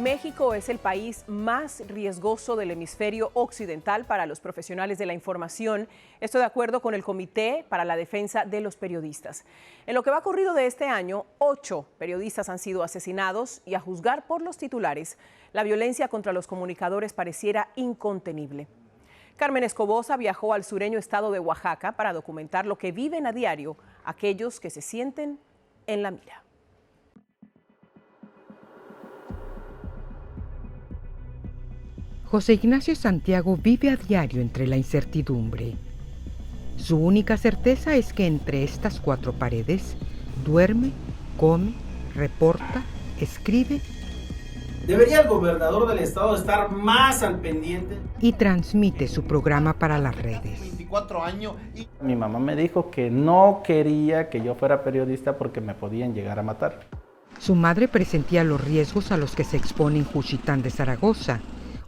México es el país más riesgoso del hemisferio occidental para los profesionales de la información. Esto de acuerdo con el Comité para la Defensa de los Periodistas. En lo que va corrido de este año, 8 periodistas han sido asesinados y, a juzgar por los titulares, la violencia contra los comunicadores pareciera incontenible. Carmen Escobosa viajó al sureño estado de Oaxaca para documentar lo que viven a diario aquellos que se sienten en la mira. José Ignacio Santiago vive a diario entre la incertidumbre. Su única certeza es que entre estas 4 paredes duerme, come, reporta, escribe. ¿Debería el gobernador del estado estar más al pendiente? Y transmite su programa para las redes. 24 años y... Mi mamá me dijo que no quería que yo fuera periodista porque me podían llegar a matar. Su madre presentía los riesgos a los que se expone en Juchitán de Zaragoza,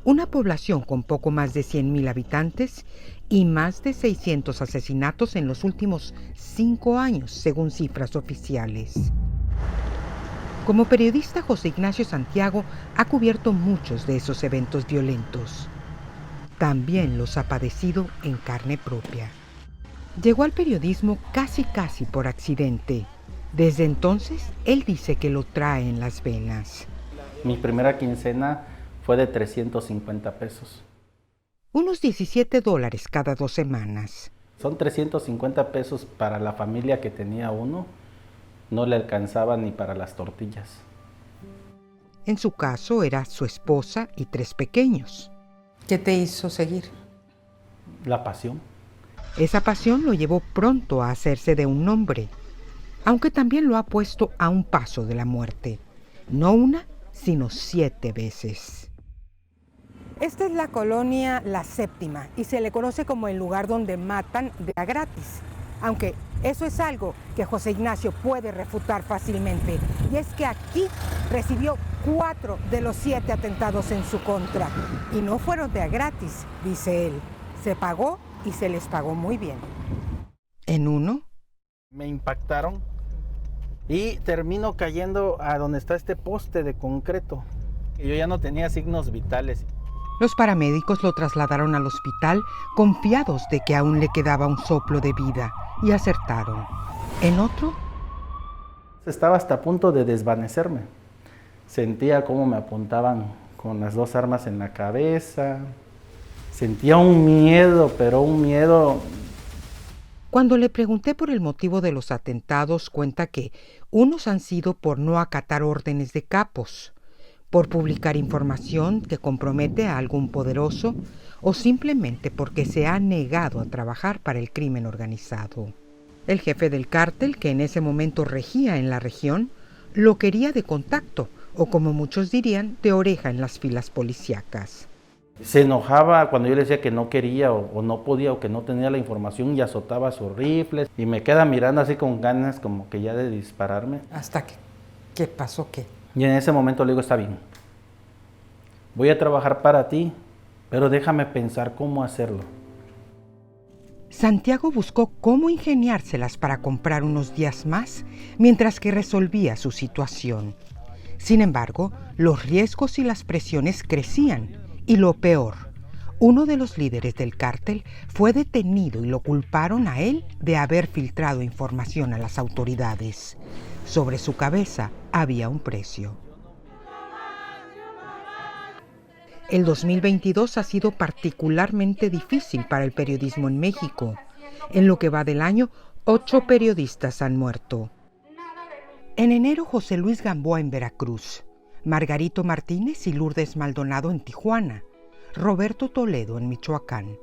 una población con poco más de 100,000 habitantes y más de 600 asesinatos en los últimos 5 años, según cifras oficiales. Como periodista, José Ignacio Santiago ha cubierto muchos de esos eventos violentos. También los ha padecido en carne propia. Llegó al periodismo casi por accidente. Desde entonces, él dice que lo trae en las venas. Mi primera quincena fue de 350 pesos. Unos $17 cada 2 semanas. Son 350 pesos para la familia que tenía uno. No le alcanzaba ni para las tortillas. En su caso era su esposa y 3 pequeños. ¿Qué te hizo seguir? La pasión. Esa pasión lo llevó pronto a hacerse de un nombre, aunque también lo ha puesto a un paso de la muerte. No una, sino 7 veces. Esta es la colonia La Séptima y se le conoce como el lugar donde matan de a gratis. Aunque eso es algo que José Ignacio puede refutar fácilmente. Y es que aquí recibió 4 de los 7 atentados en su contra. Y no fueron de a gratis, dice él. Se pagó y se les pagó muy bien. En uno, me impactaron y termino cayendo a donde está este poste de concreto. Yo ya no tenía signos vitales. los paramédicos lo trasladaron al hospital confiados de que aún le quedaba un soplo de vida y acertaron. En otro, estaba hasta a punto de desvanecerme. Sentía cómo me apuntaban con las 2 armas en la cabeza. Sentía un miedo, pero un miedo. Cuando le pregunté por el motivo de los atentados, cuenta que unos han sido por no acatar órdenes de capos, por publicar información que compromete a algún poderoso o simplemente porque se ha negado a trabajar para el crimen organizado. El jefe del cártel, que en ese momento regía en la región, lo quería de contacto, o como muchos dirían, de oreja en las filas policíacas. Se enojaba cuando yo le decía que no quería o no podía o que no tenía la información y azotaba sus rifles y me queda mirando así con ganas como que ya de dispararme. ¿Hasta qué pasó qué? Y en ese momento le digo, está bien, voy a trabajar para ti, pero déjame pensar cómo hacerlo. Santiago buscó cómo ingeniárselas para comprar unos días más mientras que resolvía su situación. Sin embargo, los riesgos y las presiones crecían. Y lo peor, uno de los líderes del cártel fue detenido y lo culparon a él de haber filtrado información a las autoridades. Sobre su cabeza había un precio. El 2022 ha sido particularmente difícil para el periodismo en México. En lo que va del año, 8 periodistas han muerto. En enero, José Luis Gamboa en Veracruz, Margarito Martínez y Lourdes Maldonado en Tijuana, Roberto Toledo en Michoacán.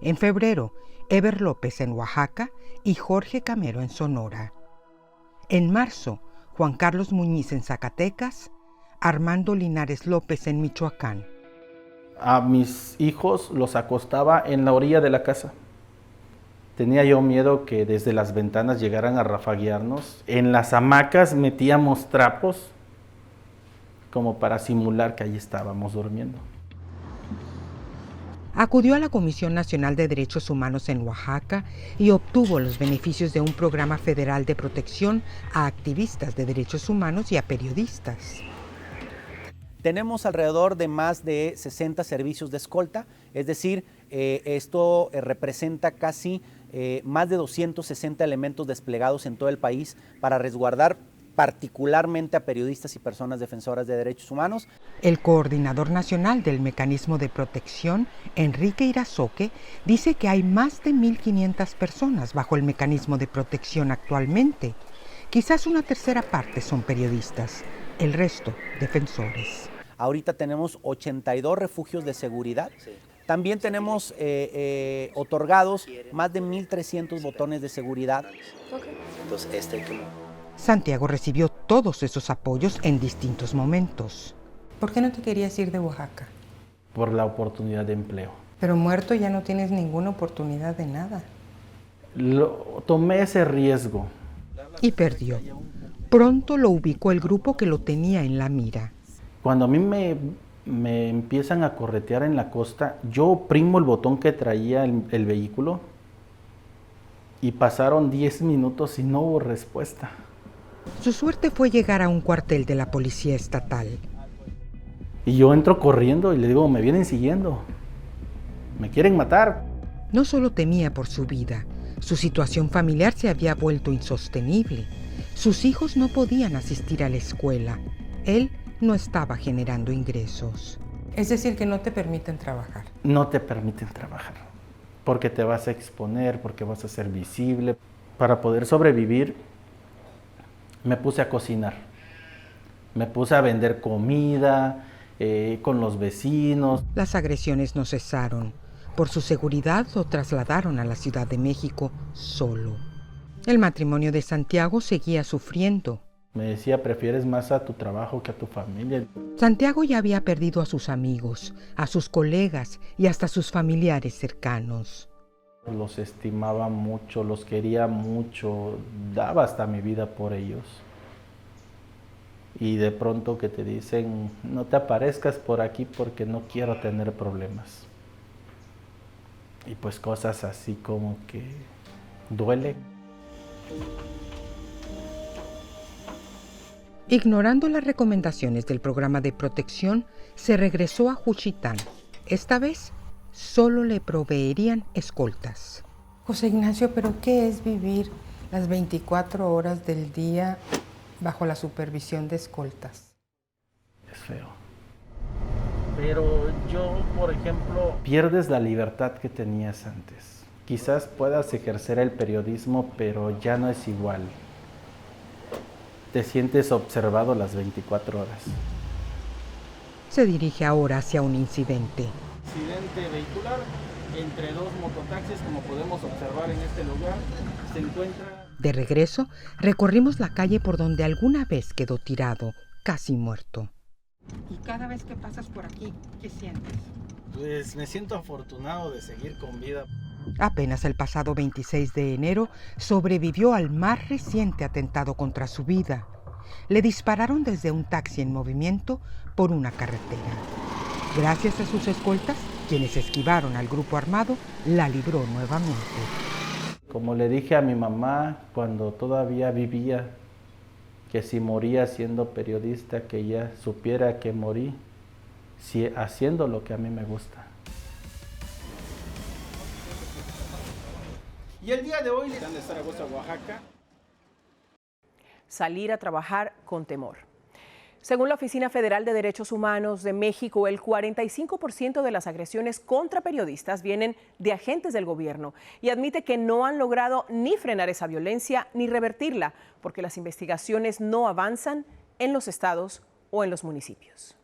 En febrero, Eber López en Oaxaca y Jorge Camero en Sonora. En marzo, Juan Carlos Muñiz en Zacatecas, Armando Linares López en Michoacán. A mis hijos los acostaba en la orilla de la casa. Tenía yo miedo que desde las ventanas llegaran a rafaguearnos. En las hamacas metíamos trapos como para simular que allí estábamos durmiendo. Acudió a la Comisión Nacional de Derechos Humanos en Oaxaca y obtuvo los beneficios de un programa federal de protección a activistas de derechos humanos y a periodistas. Tenemos alrededor de más de 60 servicios de escolta, es decir, esto representa casi más de 260 elementos desplegados en todo el país para resguardar particularmente a periodistas y personas defensoras de derechos humanos. El coordinador nacional del Mecanismo de Protección, Enrique Irazoque, dice que hay más de 1.500 personas bajo el Mecanismo de Protección actualmente. Quizás una tercera parte son periodistas, el resto defensores. Ahorita tenemos 82 refugios de seguridad. También tenemos otorgados más de 1.300 botones de seguridad. Entonces, Santiago recibió todos esos apoyos en distintos momentos. ¿Por qué no te querías ir de Oaxaca? Por la oportunidad de empleo. Pero muerto ya no tienes ninguna oportunidad de nada. Tomé ese riesgo. Y perdió. Pronto lo ubicó el grupo que lo tenía en la mira. Cuando a mí me empiezan a corretear en la costa, yo oprimo el botón que traía el vehículo y pasaron 10 minutos y no hubo respuesta. Su suerte fue llegar a un cuartel de la policía estatal. Y yo entro corriendo y le digo, me vienen siguiendo, me quieren matar. No solo temía por su vida, su situación familiar se había vuelto insostenible. Sus hijos no podían asistir a la escuela. Él no estaba generando ingresos. Es decir, que no te permiten trabajar. No te permiten trabajar, porque te vas a exponer, porque vas a ser visible. Para poder sobrevivir, me puse a cocinar, me puse a vender comida con los vecinos. Las agresiones no cesaron. Por su seguridad lo trasladaron a la Ciudad de México solo. El matrimonio de Santiago seguía sufriendo. Me decía, prefieres más a tu trabajo que a tu familia. Santiago ya había perdido a sus amigos, a sus colegas y hasta a sus familiares cercanos. Los estimaba mucho, los quería mucho, daba hasta mi vida por ellos. Y de pronto que te dicen, no te aparezcas por aquí porque no quiero tener problemas. Y pues cosas así como que duele. Ignorando las recomendaciones del programa de protección, se regresó a Juchitán. Esta vez solo le proveerían escoltas. José Ignacio, ¿pero qué es vivir las 24 horas del día bajo la supervisión de escoltas? Es feo. Pero yo, por ejemplo, pierdes la libertad que tenías antes. Quizás puedas ejercer el periodismo, pero ya no es igual. Te sientes observado las 24 horas. Se dirige ahora hacia un incidente. Accidente vehicular entre dos mototaxis, como podemos observar en este lugar, se encuentra... De regreso, recorrimos la calle por donde alguna vez quedó tirado, casi muerto. Y cada vez que pasas por aquí, ¿qué sientes? Pues me siento afortunado de seguir con vida. Apenas el pasado 26 de enero sobrevivió al más reciente atentado contra su vida. Le dispararon desde un taxi en movimiento por una carretera. Gracias a sus escoltas, quienes esquivaron al grupo armado, la libró nuevamente. Como le dije a mi mamá cuando todavía vivía, que si moría siendo periodista, que ella supiera que morí haciendo lo que a mí me gusta. Y el día de hoy le dan de Zaragoza, Oaxaca. Salir a trabajar con temor. Según la Oficina Federal de Derechos Humanos de México, el 45% de las agresiones contra periodistas vienen de agentes del gobierno y admite que no han logrado ni frenar esa violencia ni revertirla, porque las investigaciones no avanzan en los estados o en los municipios.